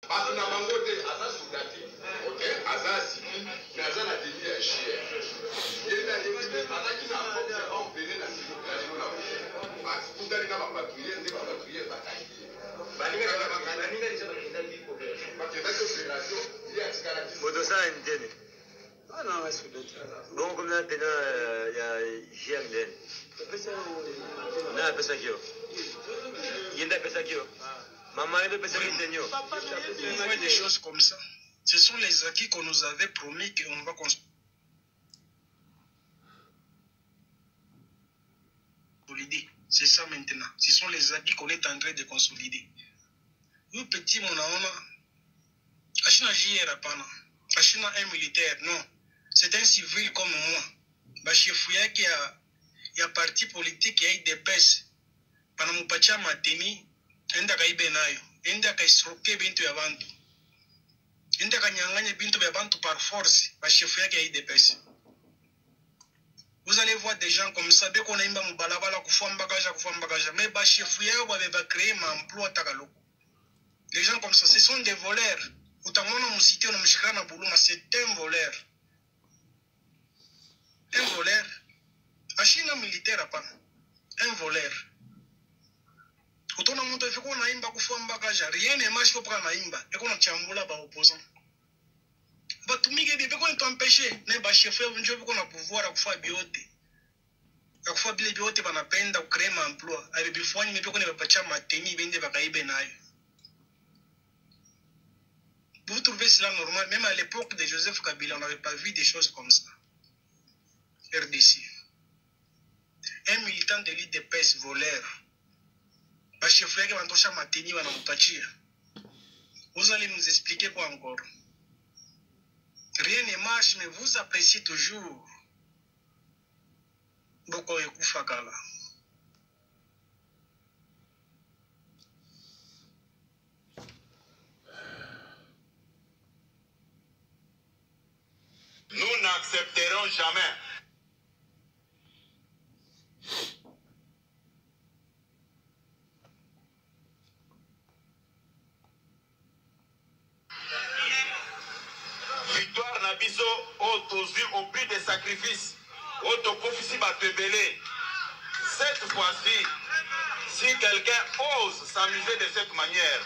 Parce que na bangote aza soudati. OK, aza siki, mais aza na demi ya chien. Yenda yende azaki na pompe en pene na siko na lelo na. Parce que ndali na ba patrouiller nde ba patrouiller bakangi. Baninga déjà bakenda biko. Bakenda opération, il y a tikala ki. Modosa ndene. Ah non, ouais, soudati. Bon comme là il y a GMD. Non, pesa kio. Yenda pesa kio. Maman est de pesa kio. On fait des choses comme ça. Ce sont les acquis qu'on nous avait promis qu'on va consolider. C'est ça maintenant. Ce sont les acquis qu'on est en train de consolider. Nous, petit, mon amour, Achina JR, Achina un militaire, non. C'est un civil comme moi. Bachefouya qui a parti politique qui a eu des pèses. Pendant mon pacha mateni, enda kaibe nayo, enda kaisroke bintu ya bantu. Enda kanyanganya bintu ya bantu par force, bachefouya qui a eu des pèses. Vous allez voir des gens comme ça, dès qu'on a imba mubalabala kufambakaja, mais bachefouya va créer un emploi tagaloko. Les gens comme ça, ce sont des voleurs. Utamona musiti na mshikana buluma, c'est un voleur. Un voleur. Achina militaire hapana. Un voleur. Utona mtu ifiko naimba kufamba kaja, rien ne marche pas naimba. Eko na chambula ba opposant. Batumike bebe ko empêcher, ne ba chef njo biko na pouvoir kufa biote. Kufa bile biote banapenda ku créer un emploi. Avec bifoni mebe ko ne bapacha mateni bende bakaibe nayo. Vous trouvez cela normal? Même à l'époque de Joseph Kabila, on n'avait pas vu des choses comme ça. RDC. Un militant de l'île de PES voleur. Vous allez nous expliquer quoi encore? Rien ne marche, mais vous appréciez toujours. Boko Yekufakala. Nous n'accepterons jamais. Victoire Nabiso, au prix des sacrifices, autocofisi batebele. Cette fois-ci, si quelqu'un ose s'amuser de cette manière,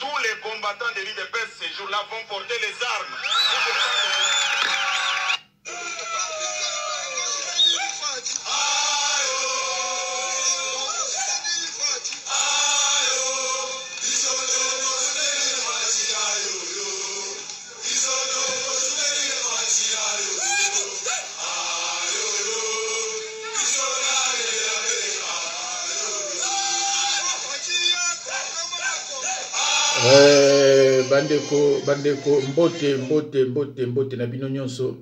tous les combattants de l'IDPS ces jours-là vont porter les armes. bandeko mbote na bino nyonso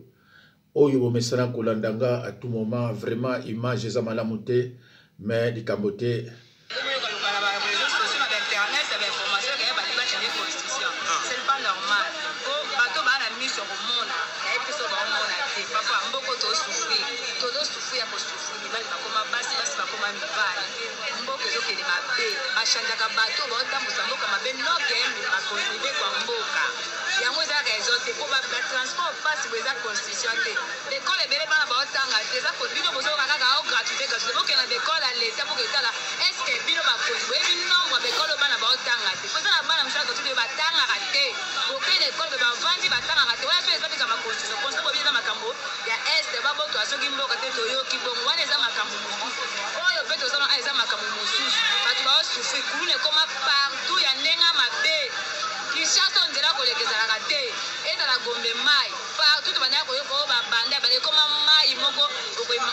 oyo bomesana kolandanga à tout moment vraiment image eza malamu te mais likambo te Bashandaka bato baotambusa mboka mabe noke bakontribe kwa mboka yango ezalaka ezote po batransport pasi bo eza constitution te lekole ebele bana baotanga te eza bino bozoka kaka ao gratuité bokenda bekole ya leta mpoka etala eske bino bakonzi boyebi nombre ya bekole bana baotanga te po eza na bana mosala gratuité batangaka te bokende ekole mpe bavandi batangaka te wana mpe ezobika baconstitution constitution bobi eza makambo ya este babotwa soki mboka te toyoki bongo wana eza makambo mosusu oyo mpe tozana eza makambo mosusu bato baosufri kulune ekoma partout ya ndenge mabe Kinshasa nzela kolekezalaka te ezala Gombe mai partout tobandaka koyoka oyo babanda ekoma mai moko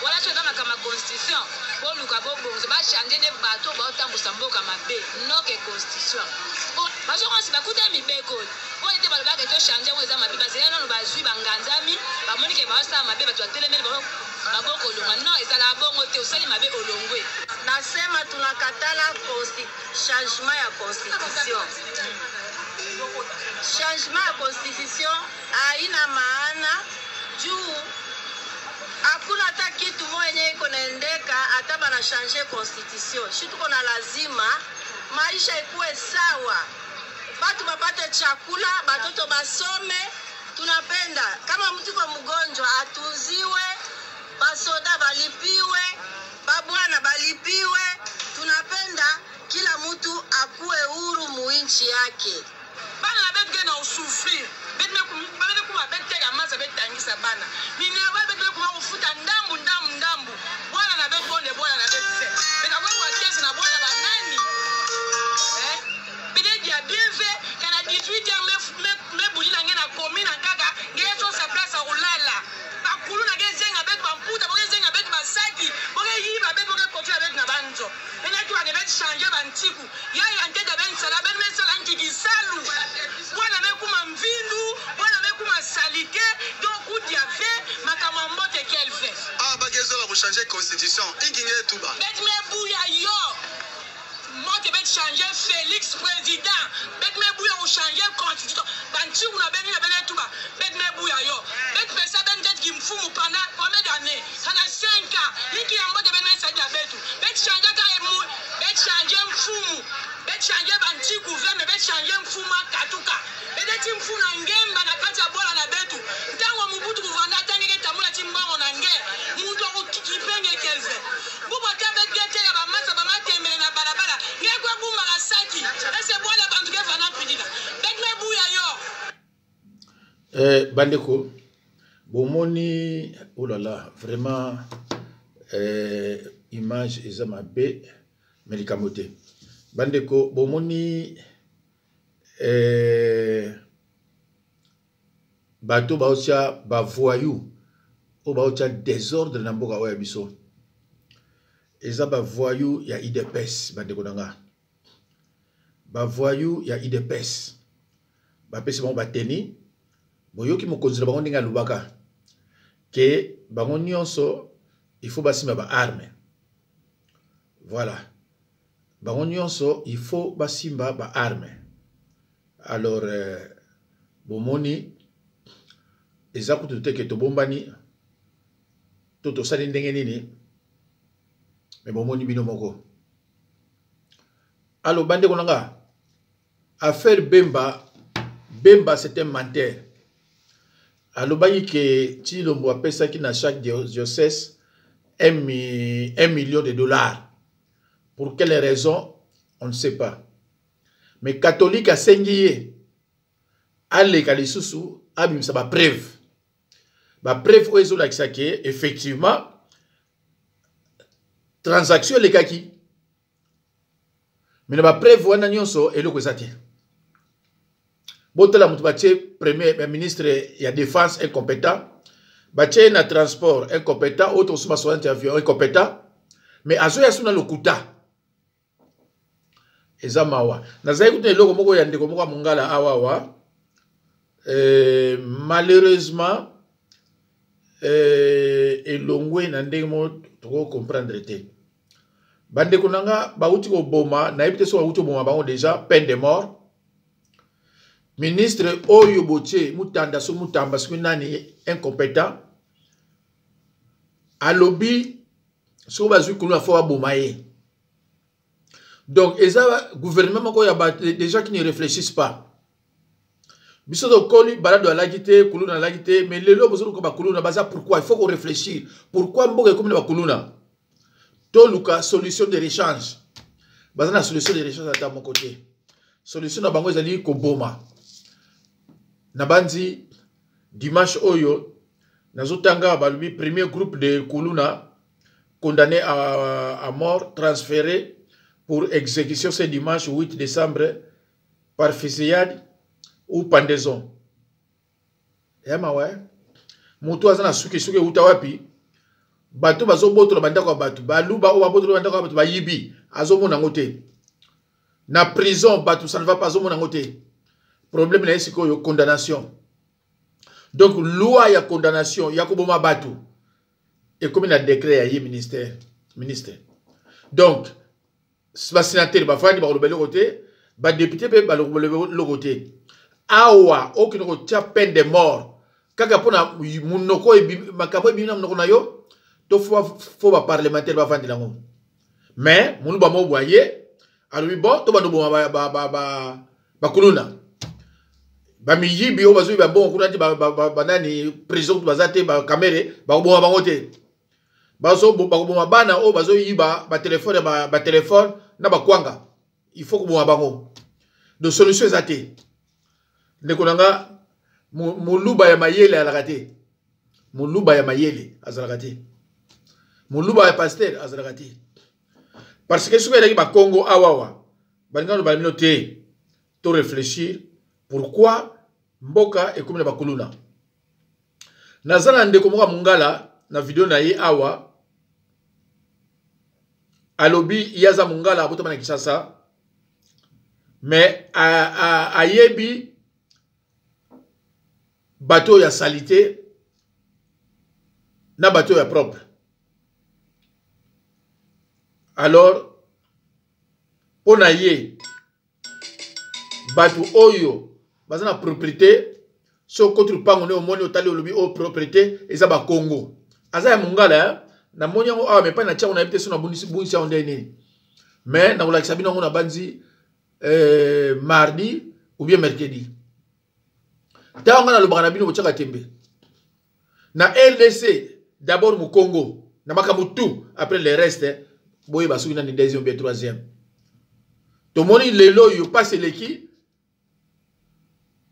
wana so eza makambo ya constitution boluka bobonzo bachange nde bato baotambusa mboka mabe noke constitution bazokonsi bakuta mibeko oyo ete balobaka etochange ngo eza mabe bazela nano bazwi banganzami bamonike baosala mabe bato batelemeli baboko olongwa non ezala bongo te osali mabe olongwe nasema tunakatala changement ya constitution. Changement ya constitution haina maana juu hakuna hata kitu moja iko naendeka hata bana changer constitution. Shi tuko na lazima maisha ikuwe sawa. batu bapate chakula, batoto basome. Tunapenda kama mtu kwa mgonjwa atunziwe, basoda balipiwe, babwana balipiwe. Tunapenda kila mtu akuwe huru muinchi yake. Bana na betu na usufiri. Betu me kuma betu ya maza betu tangisa bana. Mine wa betu kuma ufuta ndambu. Bwana na betu bonde bwana na betu se. Beka wewe watesi na bwana banani. Bide dia bienve kana 18 me bulila ngena komina kaka ngeso sa place a ulala. Bakulu na gezenga betu bamputa, bogezenga betu basaki, boge yiba betu boge kotu betu na banzo. Ena tu ane betu changer bantiku. Ya anteda ben sala ben sala nki salu. Bwana me kuma mvindu, bwana me kuma salite, donc udia ve makama mbote kelve. Ah bagezo la changer constitution. Ingine tuba. Betu me buya yo. Moi qui vais changer Félix président, bet me bouya ou changer constitution. Banti ou na beni na beni tout bas. Bet me bouya yo. Bet pesa ben jet qui mfumu pendant combien d'années? Pendant 5 ans. Iki ambo de beni sa diabetu. Bet changer ka emu, bet changer mfumu. Bet changer banti gouverne, bet changer mfumu katuka. Bet mfumu na ngemba na kati ya bola na betu. Ntango mubutu kuvanda tangeke tamula timbango na nge. Muntu wa kipenge kelve. Bubo tembe gete ya bamasa bamatembele na barabara. Bandeko, bomoni, oh là là, vraiment, image ezama B, médicamoté. Bandeko, bomoni, bato baotia bavoyou, ou baotia désordre na mboka oya biso. Eza bavoyou ya IDPS, bandeko nanga. Bavoyou ya IDPS. Bapesi bango bateni. Boyoki mokonzi na bango ndenge alobaka ke bango nyonso il faut basima ba arme. Voilà. Bango nyonso il faut basimba ba arme. Alors bomoni eza kutu teke to bombani toto sali ndenge nini mais bomoni bino moko. Alors bande konanga affaire Bemba c'est un menteur. Alobayi que Tshilombo a pesa qui na chaque diocèse $1 million. Pour quelle raison? On ne sait pas. Mais catholique a sengiye. Allez kalisusu abim sa ba preuve. Ba preuve oezo la kisake effectivement transaction le kaki. Mais ba preuve wana nyonso eloko ezati. Botela mutu batie premier ministre ya défense incompétent, batie na transport incompétent, autre suma soignant avion incompétent, mais azo ya suna lokuta. Eza mawa. Nazai kutene loko moko ya ndeko moko mongala awawa. Malheureusement elongwe na ndenge mo toko comprendre te. Bande kunanga bauti ko boma na ebite so bauti boma bango déjà peine de mort. Ministre Oyo Boche Mutanda so Mutamba so nani incompétent. Alobi so bazui kulu fo bomaye. Donc eza gouvernement ko ya des gens qui ne réfléchissent pas. Biso do koli balado alagité kulu na lagité mais lelo bozo ko ba kulu na baza pourquoi il faut qu'on réfléchisse. Pourquoi mboka comme na kulu na to luka solution de rechange. Baza na solution de rechange à mon côté. Solution na bango ezali ko boma. Nabandi dimanche oyo nazotanga balubi premier groupe de Kuluna condamné à mort transféré pour exécution ce dimanche 8 décembre par fusillade ou pendaison. Ema ouais mutu azana suki uta wapi bato bazo botola bandako bato baluba o babotola bandako bato bayibi azomona ngote na prison bato ça ne va pas azomona ngote. Problème na esiko yo condamnation. Donc loi ya condamnation ya koboma batu et comme na décret ya yi ministère. Donc ba sénateur ba fandi ba lobelo côté, ba député be ba lobelo côté. Awa aucune ko tia peine de mort. Kaka pona munoko e makabo bi na munoko na yo to faut ba parlementaire ba fandi la ngom. Mais munu ba mo boye alors bon to ba no ba bakuluna bamiyibi o bazo ba bon kuna ti banani prison bazate ba kamere ba bo bango te bazo ba bana o bazo yiba ba téléphone ba téléphone na ba kwanga il faut que bo bango de solution ezate ndeko nanga muluba ya mayele alakate muluba ya mayele azalakate muluba ya pasteur azalakate parce que souvent il y a Congo awawa balingano balmino te to réfléchir pourquoi mboka et comme na bakuluna nazala ndeko moka mungala na vidéo na ye awa alobi yaza mungala abotama na Kinshasa mais ayebi bateau ya salité na bateau ya propre. Alors on a yé bateau oyo bazana propriété so contre pango ne omoni otali olobi o propriété eza ba Congo aza ya mungala na moni yango awa mais pas na tia on a été sur na bunisi on ndeni mais na kolakisa bino ngo na banzi mardi ou bien mercredi ta on a le bana bino bochaka tembe na RDC d'abord mu Congo na makamutu après le reste boye basuki na ni deuxième bien troisième to moni lelo yo passe leki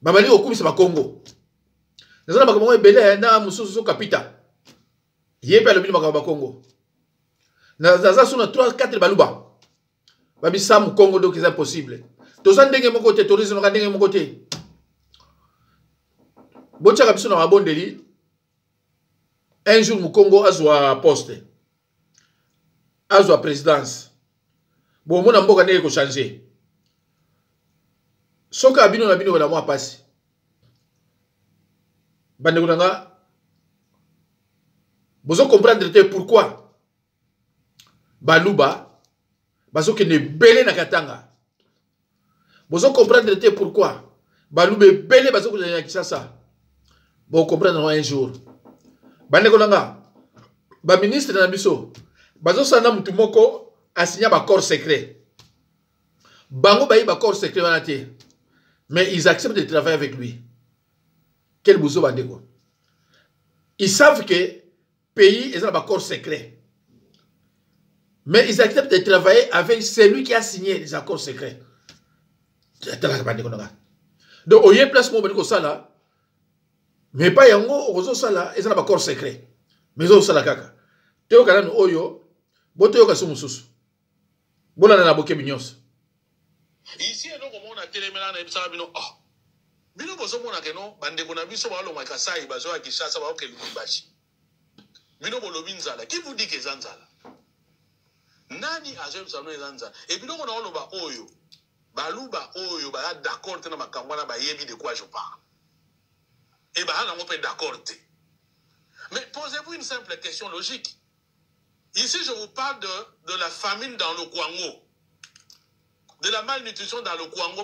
babali okumisa ba Congo nazana makambo ebele na mususu kapita yepe alobi makambo ba Congo na zaza suna 3-4 baluba babisa mu Congo donc c'est impossible to za ndenge moko te tourisme ka ndenge moko te bochaka biso na mabondeli un jour mu Congo azwa poste azwa présidence bon mona mboka ndenge ko changer soka bino na bino wala mwa pasi bande kunanga bozo comprendre te pourquoi baluba bazo ke ne belé na Katanga bozo comprendre te pourquoi balube belé bazo ko na Kinshasa bon comprendre un jour bande kunanga ba ministre na biso bazo sana mutu moko asigna ba corps secret bango ba ba corps secret wana te mais ils acceptent de travailler avec lui. Quel bousseau bandeko. Ils savent que pays est un accord secret. Mais ils acceptent de travailler avec celui qui a signé les accords secrets. Donc, au lieu place mon bandeko sala, mais pas yango ozo sala, ils ont un accord secret. Mais ozo sala kaka. Teo kana oyo, boto yo kaso mususu. Bola na boke binyos. Ici, on a télémélan et ça, bino, oh, bino, bozo, mon akeno, bande, mon ami, so, balo, makasai, bazo, a Kinshasa, ba, ok, lubashi. Bino, bolobinzala, qui vous dit que zanzala? Nani, ajem, sano, zanzala. Et bino, on a olo, ba, oyo, baluba, oyo, ba, d'accord, tena, makangwana, ba, yebi, de quoi je parle. Et ba, on peut d'accord, mais posez-vous une simple question logique. Ici, je vous parle de la famine dans le Kwango. De la malnutrition dans le Kwango,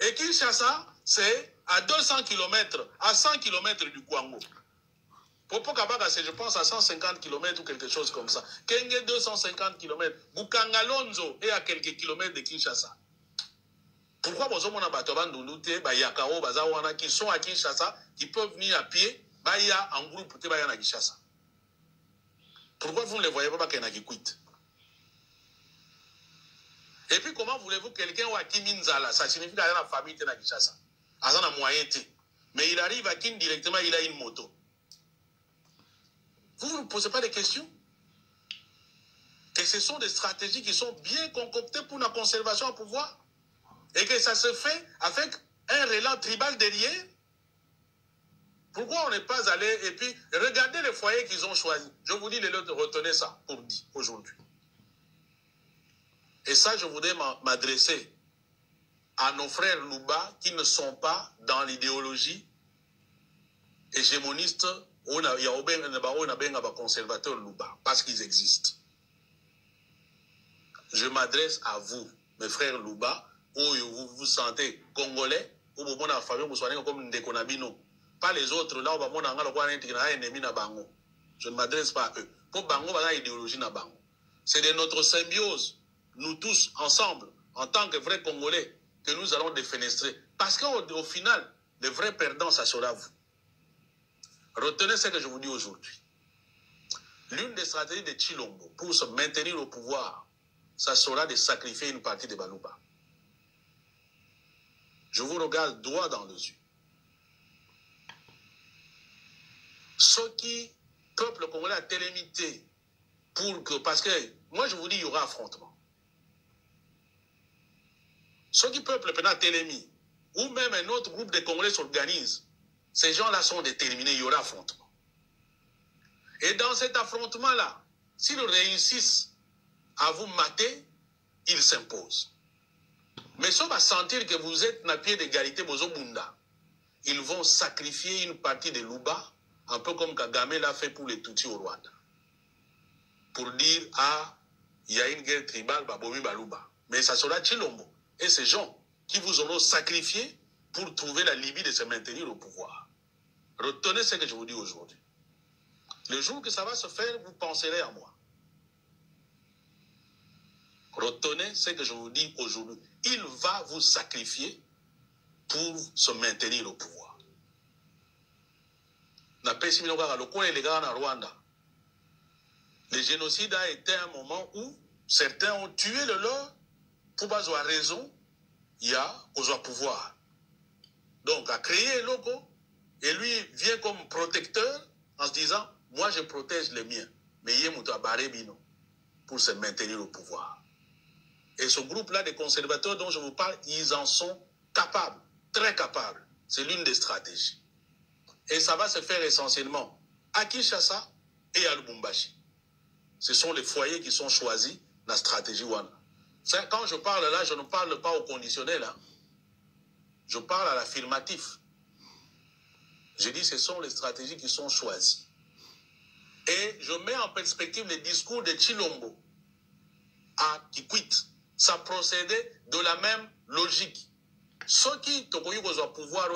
et Kinshasa, c'est à 200 km, à 100 km du Kwango. Popo Kabaka, c'est, je pense, à 150 km ou quelque chose comme ça. Kenge, 250 km. Bukangalonzo est à quelques kilomètres de Kinshasa. Pourquoi vous avez qui sont à Kinshasa, qui peuvent venir à pied, en groupe, à Kinshasa? Pourquoi vous ne les voyez pas qu'il y en a qui quittent? Et puis, comment voulez-vous quelqu'un ou à Kiminzala? Ça signifie qu'il y a une famille qui est à Kinshasa. Il y a un moyen. Mais il arrive à Kin directement, il a une moto. Vous ne posez pas de questions? Et ce sont des stratégies qui sont bien concoctées pour la conservation au pouvoir. Et que ça se fait avec un relan tribal derrière. Pourquoi on n'est pas allé et puis regardez les foyers qu'ils ont choisis. Je vous dis, les autres, retenez ça pour dire aujourd'hui. Et ça, je voudrais m'adresser à nos frères Luba qui ne sont pas dans l'idéologie hégémoniste où il y a un conservateur Luba, parce qu'ils existent. Je m'adresse à vous, mes frères Luba, où vous vous sentez congolais, où vous avez famille, vous soignez comme des Konabino. Pas les autres, là où vous avez un ennemi na bango. Je ne m'adresse pas à eux. Pour bango, il y a une idéologie na bango. C'est de notre symbiose. nous tous ensemble, en tant que vrais Congolais, que nous allons défenestrer. Parce qu'au final, le vrai perdant, ça sera vous. Retenez ce que je vous dis aujourd'hui. L'une des stratégies de Tshilombo pour se maintenir au pouvoir, ça sera de sacrifier une partie de Baluba. Je vous regarde droit dans les yeux. Ce qui, peuple congolais a télémité pour que, parce que, moi je vous dis, il y aura affrontement. Ce qui, peuple a télémis, ou même un autre groupe de Congolais s'organise, ces gens-là sont déterminés, il y aura affrontement. Et dans cet affrontement-là, s'ils réussissent à vous mater, ils s'imposent. Mais si on va sentir que vous êtes à pied d'égalité, Bozobunda, ils vont sacrifier une partie de Luba, un peu comme Kagame l'a fait pour les Tutsis au Rwanda. Pour dire, ah, il y a une guerre tribale, Babomi Baluba. Mais ça sera Tshilombo et ces gens qui vous auront sacrifié pour trouver la Libye de se maintenir au pouvoir. Retenez ce que je vous dis aujourd'hui. Le jour que ça va se faire, vous penserez à moi. Retenez ce que je vous dis aujourd'hui. Il va vous sacrifier pour se maintenir au pouvoir. Le génocide a été un moment où certains ont tué le leur pour avoir raison, il y a au pouvoir. Donc, à créer un logo, et lui vient comme protecteur en se disant, moi je protège les miens, mais il y a Barebino pour se maintenir au pouvoir. Et ce groupe-là des conservateurs dont je vous parle, ils en sont capables, très capables. C'est l'une des stratégies. Et ça va se faire essentiellement à Kinshasa et à Lubumbashi. Ce sont les foyers qui sont choisis dans la stratégie Wana. Quand je parle là, je ne parle pas au conditionnel. Hein. Je parle à l'affirmatif. Je dis ce sont les stratégies qui sont choisies. Et je mets en perspective les discours de Tshilombo à Kikwit. Ça procédait de la même logique. Ceux qui ont pouvoir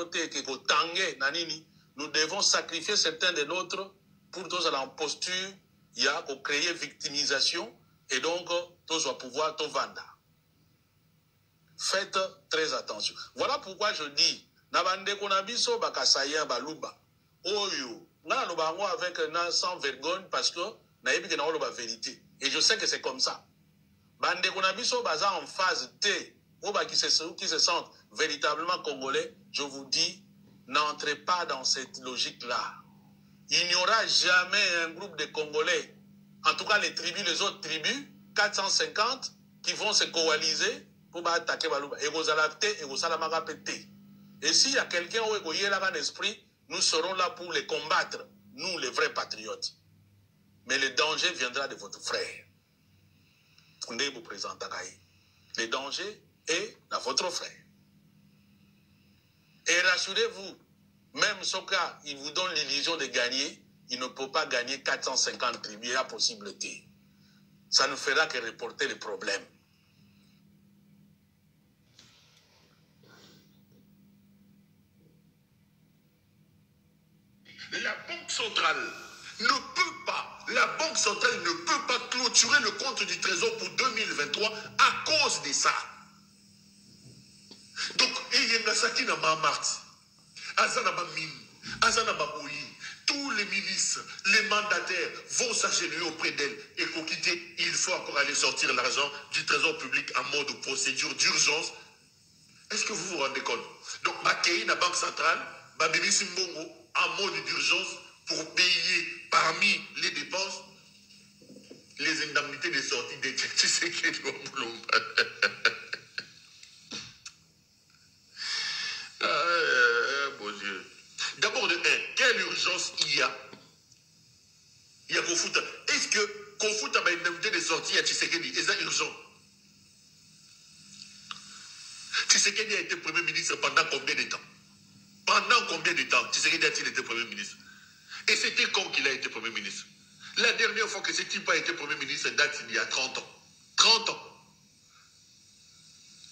nous devons sacrifier certains de nôtres pour tous à l'imposture, il y a pour créer victimisation et donc tous à pouvoir te vendre. Faites très attention. Voilà pourquoi je dis, Nabande Konabiso Bakasaya Baluba, Oyo, avec sans vergogne parce que naïbi que n'a pas vérité. Et je sais que c'est comme ça. Bande Konabiso Baza en phase T, qui se sentent véritablement congolais, je vous dis, n'entrez pas dans cette logique-là. Il n'y aura jamais un groupe de Congolais, en tout cas les tribus, les autres tribus, 450, qui vont se coaliser pour attaquer Baluba. Et s'il y a quelqu'un où il y a un esprit, nous serons là pour les combattre, nous les vrais patriotes. Mais le danger viendra de votre frère. Le danger est dans votre frère. Et rassurez-vous, même ce cas, il vous donne l'illusion de gagner, il ne peut pas gagner 450 tribus, il y a possibilité. Ça ne fera que reporter les problèmes. La Banque centrale la Banque centrale ne peut pas clôturer le compte du Trésor pour 2023 à cause de ça. Donc, il y a Nasaki na Mahamat, Azana Bamine, Azana Baboui, tous les milices, les mandataires vont s'agenouiller auprès d'elle et qu'au quitter, il faut encore aller sortir l'argent du Trésor public en mode procédure d'urgence. Est-ce que vous vous rendez compte? Donc, Bakei, la Banque centrale, Babili Simbongo, en mode d'urgence pour payer parmi les dépenses les indemnités de sortie des Tshisekedi Mulumba. Bon Dieu. D'abord, quelle urgence il y a? Il y a Kofuta. Est-ce que Kofuta a une indemnité de sortie à Tshisekedi? Est-ce que c'est urgent? Tshisekedi a été Premier ministre pendant combien de temps? Pendant combien de temps Tshisekedi a-t-il été Premier ministre? Et c'était quand qu'il a été Premier ministre? La dernière fois que ce type a été Premier ministre date il y a 30 ans. 30 ans.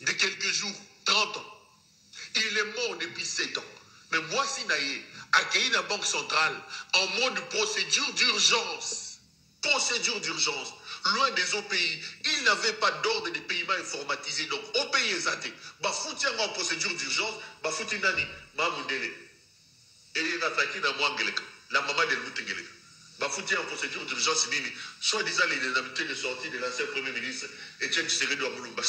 De quelques jours, 30 ans. Il est mort depuis 7 ans. Mais voici Naye, accueilli la Banque centrale en mode procédure d'urgence. Procédure d'urgence. loin des autres pays. Ils n'avaient pas d'ordre de paiement informatisé. Donc, au pays exact, bafouti en procédure d'urgence, bafouti nani, mamundele. Et il a traqué dans moi, la maman de l'outengelek. Bafouti en procédure d'urgence, nini. Soi-disant, les habitués de sortie de l'ancien premier ministre, Etienne Tshisekedi de Moulumba.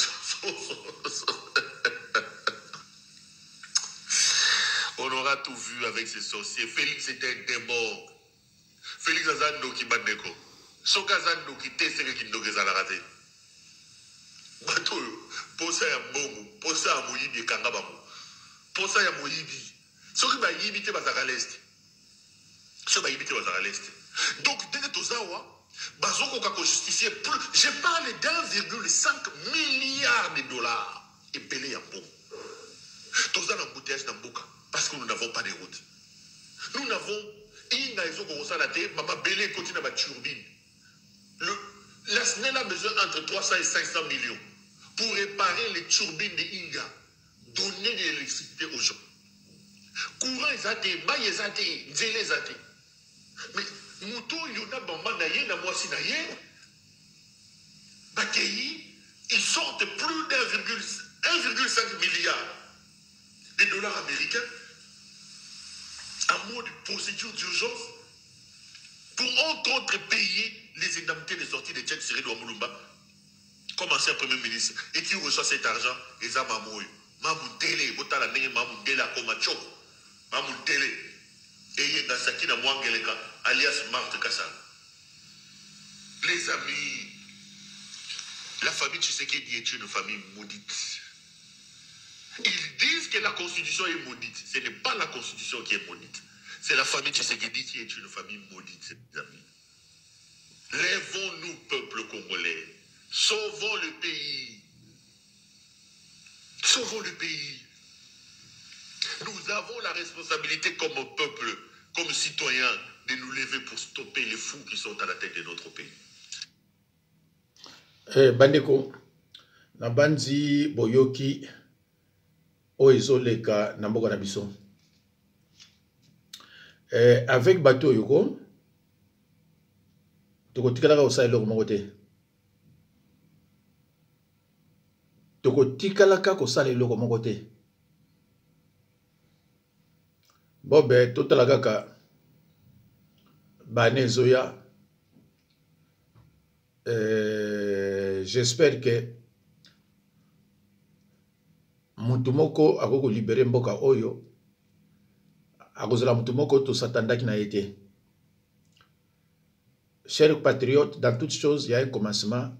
On aura tout vu avec ces sorciers. Félix était un démon. Félix Azando qui bandeko. Soka Azando qui testere qui ndoge zalarate. Bato, posa ya mbongo, posa ya moyibi kangabamu. Posa ya moyibi. Soki ba yibi te bazaka leste. Soki ba yibi te bazaka leste. Donc, dès que tozawa, bazoko kako justifier plus. Je parle d'1,5 milliard de dollars. Et belé ya mbongo. Toza na embouteillage na mboka. Parce que nous n'avons pas de route. Nous n'avons maman Belé continue à turbine. La SNEL a besoin entre 300 et 500 millions pour réparer les turbines de Inga, donner de l'électricité aux gens. Courant les athées, maïs les athées, zélé les athées. Mais Moutou, il y en a bamba naïe, na moisi naïe. Bakéi, ils sortent plus d'1,5 milliard de dollars américains en mode procédure d'urgence pour entre autres payer les indemnités de sortie de Etienne Tshisekedi de Moulumba comme ancien premier ministre et qui reçoit cet argent et ça Mamoui Mamoudele Botala Nenge Mamoudela Komacho Mamoudele et Yengasaki na Mwangeleka alias Marthe Kassal. Les amis, la famille Tshisekedi est une famille maudite. Ils disent que la constitution est maudite. Ce n'est pas la constitution qui est maudite. C'est la famille Tshisekedi qui est une famille maudite, mes amis. Lèvons-nous, peuple congolais. Sauvons le pays. Sauvons le pays. Nous avons la responsabilité comme peuple, comme citoyens, de nous lever pour stopper les fous qui sont à la tête de notre pays. Bandeko, Nabandi Boyoki. Oezoleka Namboka Nabiso. Avec bateau Yoko, Toko Tikalaka Osa Eloko Mokote. Toko Tikalaka Osa Eloko Mokote. Bobe, Totalagaka Bane Zoya. J'espère que Mutumoko akoko libérer mboka oyo akozala mutumoko to satandaki na été. Chers patriotes, dans toute chose, il y a un commencement,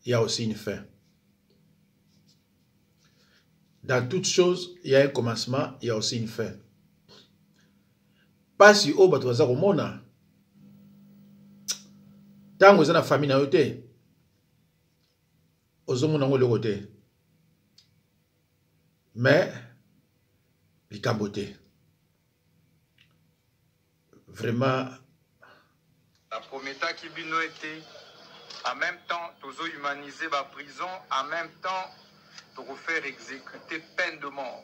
il y a aussi une fin. Dans toute chose, il y a un commencement, il y a aussi une fin. Pas si au batwaza komona. Tango za na famille na yote. Ozomona ngo le côté. Mais, les cabotés. Vraiment. La prometa qui bino était, en même temps, tous humaniser la prison, en même temps, pour faire exécuter peine de mort.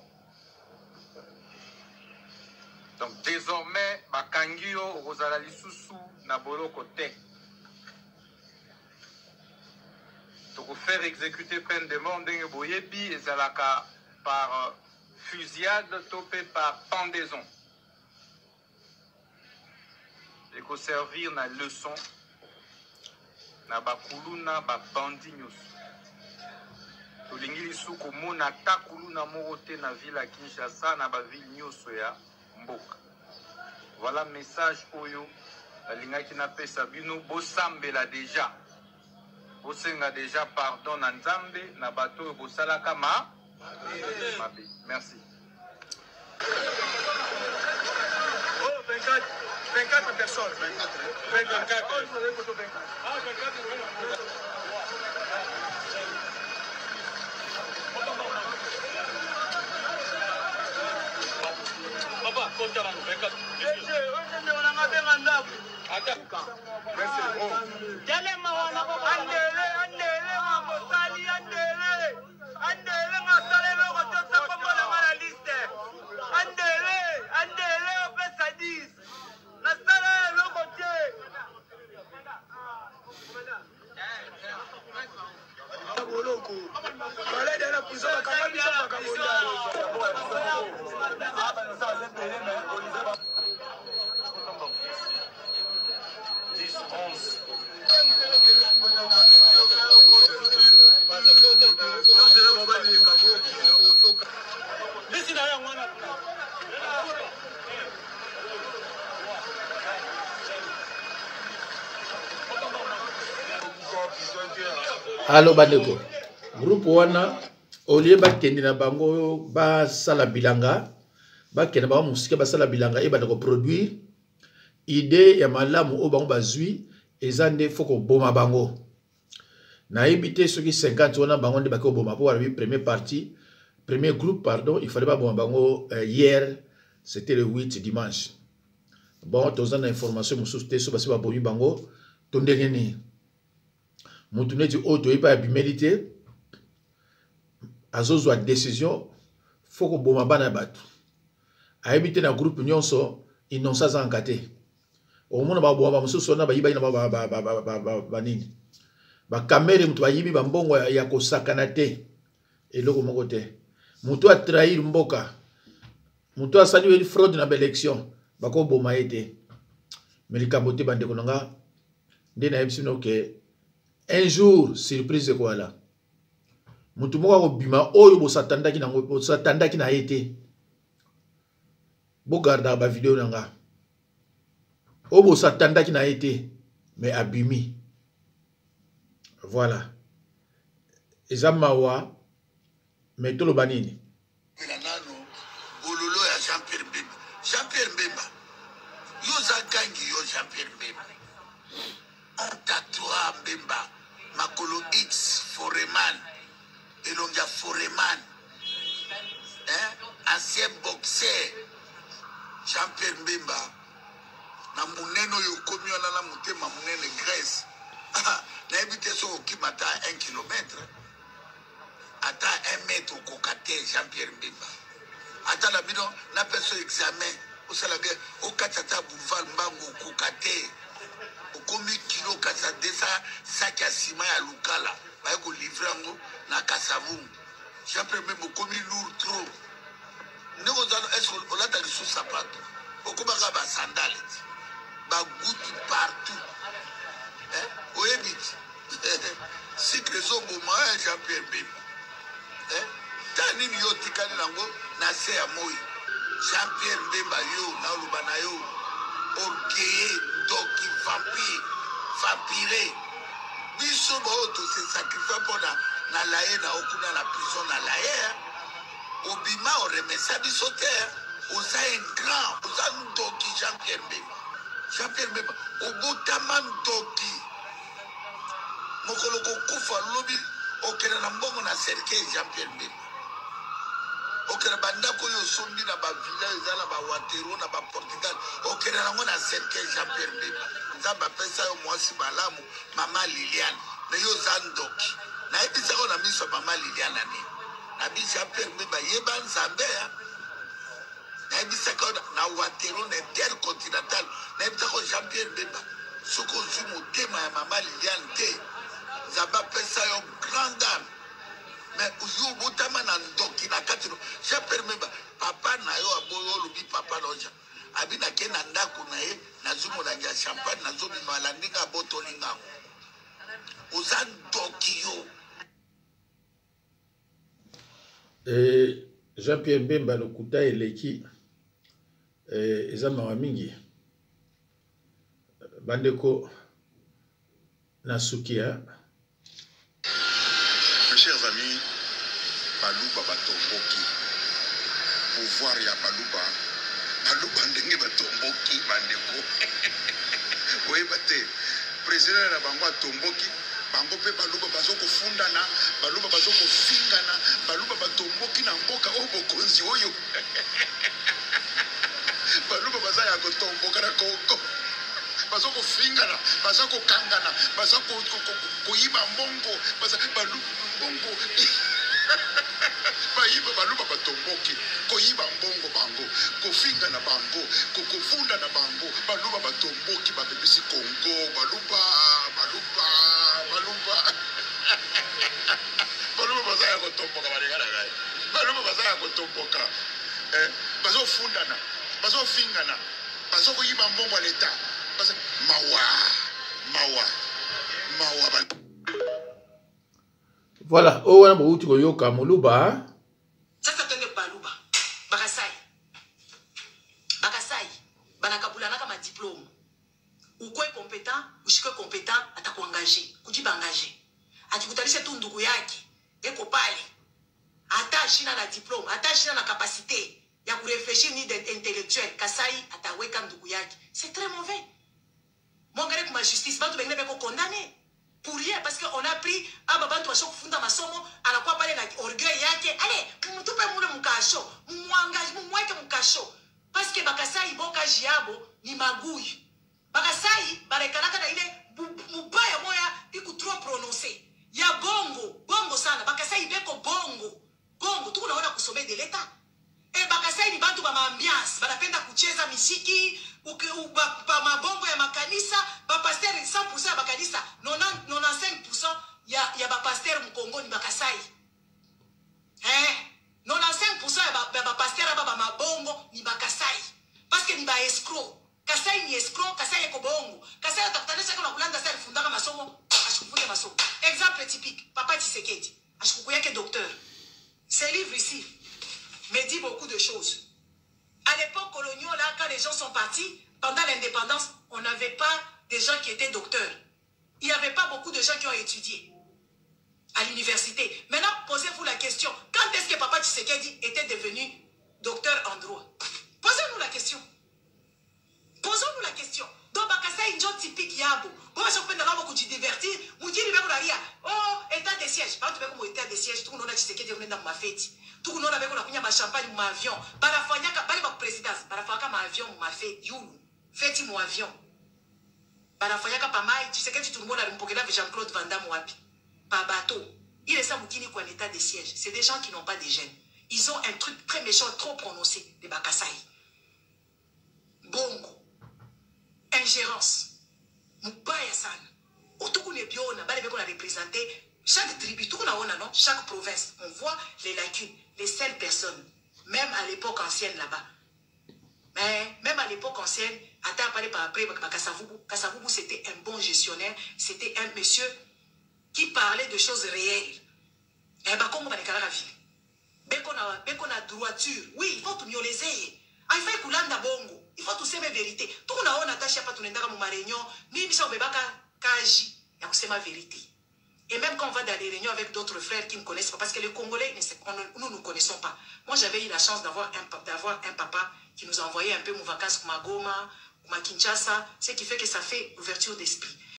Donc, désormais, Bakangio, Rosala Lisusu, Nabolo Kote. Pour faire exécuter peine de mort, Ndenge Boyebi, et Zalaka par fusillade, topé par pendaison. Il faut servir na leçon, na bakuluna, babandi nyusu. Tolingi lisuku mona takuluna morote na ville à Kinshasa, na ba ville nyusu ya mboka. Voilà message oyo, la lingaki na pesa bino, bosambela déjà. Bosenga déjà pardon na Nzambe, na bato bosalaka ma. Merci. 24 personnes. 24. Papa, compte là, 24. Allo bandeko groupe wana olie bakende na bango basala bilanga bakende bango musika basala bilanga e bandeko produire idée ya malamu o bango bazwi eza nde foko boma bango na ebité soki 50 wana bango nde bako boma pour la première partie premier groupe pardon il fallait pas boma bango hier c'était le 8 dimanche bon tozana na information mususu te so basi ba bomi bango to ndenge ni mutu neti oto yepa ya bimélité azozwa décision foko boma bana bato ayebite na groupe nyonso inonsa za nkate omona ba boma mususu na bayiba ina ba nini ba kamere mutu bayibi ba mbongo ya kosakana te eloko moko te mutu a trahir mboka mutu asali weli fraude na élection bako boma ete melikambo te bande konanga ndena yebisino ke un jour surprise quoi là mutu moko ko bima oyo bosatandaki na ete bo garda ba vidéo nanga o bosatandaki na ete mais abimi voilà ezamawa mais tolo banini ololo ya Jean-Pierre Mbemba yo za gangi yo Jean-Pierre Mbemba on tatoua Mbemba makolo X Foreman elongia Foreman ancien boxeur Jean-Pierre Mbemba na muneno yo komi wana na mutema munene Grèce na ebite so okimata 1 km ata 1 mètre kokate Jean-Pierre Mbemba ata la bino na peso examen osalage okatata boulevard mbango kokate okomi kilo kasa desa sac ya ciment ya lukala ba ko livrer ngo na Kasavu Jean-Pierre Mbemba okomi lourd trop ndeko zano est olata lisu sapato okobaka ba sandales ba goutte partout oyebiti cycle zoboma Jean-Pierre Mbemba tani ni yo tikali nango na se ya moi Jean-Pierre Mbemba yo na oluba na yo orgueillé doki vampire biso ba oto se sacrifice pona na laye na okuna na prison na laye obima o remesa biso te oza un grand oza ndoki Jean-Pierre Mbemba obotama ndoki mokolo kokufa lobi okena na mbongo na cercueil Jean-Pierre Mbemba okena bandako yo sombi na ba village za na ba Watero na ba Portugal okena nango na cercueil Jean-Pierre Mbemba nzamba pesa yo mwasi malamu mama Liliane na yo za ndoki na ebisa ko na miso mama Liliane ni na bisa Jean-Pierre Mbemba yeba nzambe na ebisa ko na Watero na Intercontinental na ebisa ko Jean-Pierre Mbemba soko zumo tema ya mama Liliane te zaba pesa yo grand dame mais uzu botama na ndoki na katino Jean-Pierre Mbemba papa na yo aboyo lubi papa loja abina ke na ndako na ye na zumo na ya champagne na zobi malandinga boto linga uza ndoki yo Jean-Pierre Mbemba lokuta eleki eza mawa mingi bandeko na sukia. Mes chers amis, Baluba batomboki. Pouvoir ya Baluba ndenge batomboki bandeko. Oui bate. Président na bango atomboki, bango pe Baluba bazoko fundana, Baluba bazoko fingana, Baluba batomboki na mboka o bokonzi oyo. Baluba bazaya kotomboka na Kongo. Bazoko fingana, bazoko kangana, bazoko koyiba mbongo, bazoko mbongo. Bayiba Baluba batomboki, koyiba mbongo bango, kofingana bango, kokofunda na bango, Baluba batomboki babebisi Kongo, Baluba. Baluba bazaya kotomboka balekana ngai baloba baza ya kotomboka bazofundana bazofingana bazokoyiba mbongo ya leta mawa voilà oyo wana bouti koyoka moluba sasa tende baluba bakasai banakabulanaka madiplôme ukwe compétent ushikwe compétent atakuangaje kujiba angaje akikutanisha tu ndugu yake eko pale ata ashina na diplôme ata ashina na capacité ya kurefléchir ni intellectuel kasai ataweka ndugu yake c'est très mauvais mongere kuma justice bantu bengine beko condamné pour rien parce que on a pris aba bantu basho kufunda masomo anakuwa pale na orgueil yake ale mtupe mule mkasho mwangaje mumweke mkasho parce que bakasai boka jiabo ni magui bakasai barekanaka na ile mubaya moya iku trop prononcé ya bongo sana bakasai beko bongo tuko naona kusomea de l'etat bakasai ni bantu ba ambiance banapenda kucheza muziki ba mabongo ya makanisa ba pasteur 100% ya makanisa 95% ya ba pasteur mkongo ni bakasai 95% ya ba pasteur ba mabongo ni bakasai parce que ni ba escroc kasai ni escroc kasai eko bongo kasai atakutanisha kana kulanda sasa fundaka masomo ashikufunde masomo exemple typique papa Tshisekedi ashikuku yake docteur ces livres ici me dit beaucoup de choses. À l'époque coloniale, là, quand les gens sont partis, pendant l'indépendance, on n'avait pas des gens qui étaient docteurs. Il n'y avait pas beaucoup de gens qui ont étudié à l'université. Maintenant, posez-vous la question. Quand est-ce que Papa Tshisekedi était devenu docteur en droit? Posez-nous la question. Posons-nous la question. Donc, Bakasa Injo typique Yabo. Comment je peux nous divertir? Oh, état de siège. Quand tu veux comme état de siège, tout le monde a Tshisekedi dans ma fête. Tout le monde avait un champagne ou un avion. Barafanyaka, bali ba présidence. Barafanyaka ma avion ou ma fête. Yulu. Fête mon avion. Barafanyaka pa mai. Tshisekedi tout le monde a mpokela avec Jean-Claude Van Damme wapi. Par bateau. Il est ça moukini quoi en état de siège. C'est des gens qui n'ont pas de gêne. Ils ont un truc très méchant, trop prononcé. Les Bakasai. Bongo. Ingérence. Mubaya sana. Otoku ne biona. Bali beko na représenté. Chaque tribu, tout le monde, non? Chaque province, on voit les lacunes, les seules personnes, même à l'époque ancienne là-bas. Mais même à l'époque ancienne, attends, parler par après, Kasavubu, c'était un bon gestionnaire, c'était un monsieur qui parlait de choses réelles. Et bah, comment on va les la vie? Beko na droiture, oui, il faut tout mieux les aider. Il faut kulanda bongo, il faut tout s'aimer vérité. Tout le monde a attaché à pas tout le monde à réunion, ni bisa obebaka kaji, ya kusema vérité. Et même quand on va dans des réunions avec d'autres frères qui ne connaissent pas, parce que les Congolais, nous ne connaissons pas. Moi, j'avais eu la chance d'avoir un papa qui nous envoyait un peu mon vacances pour ma Goma, pour ma Kinshasa, ce qui fait que ça fait ouverture d'esprit.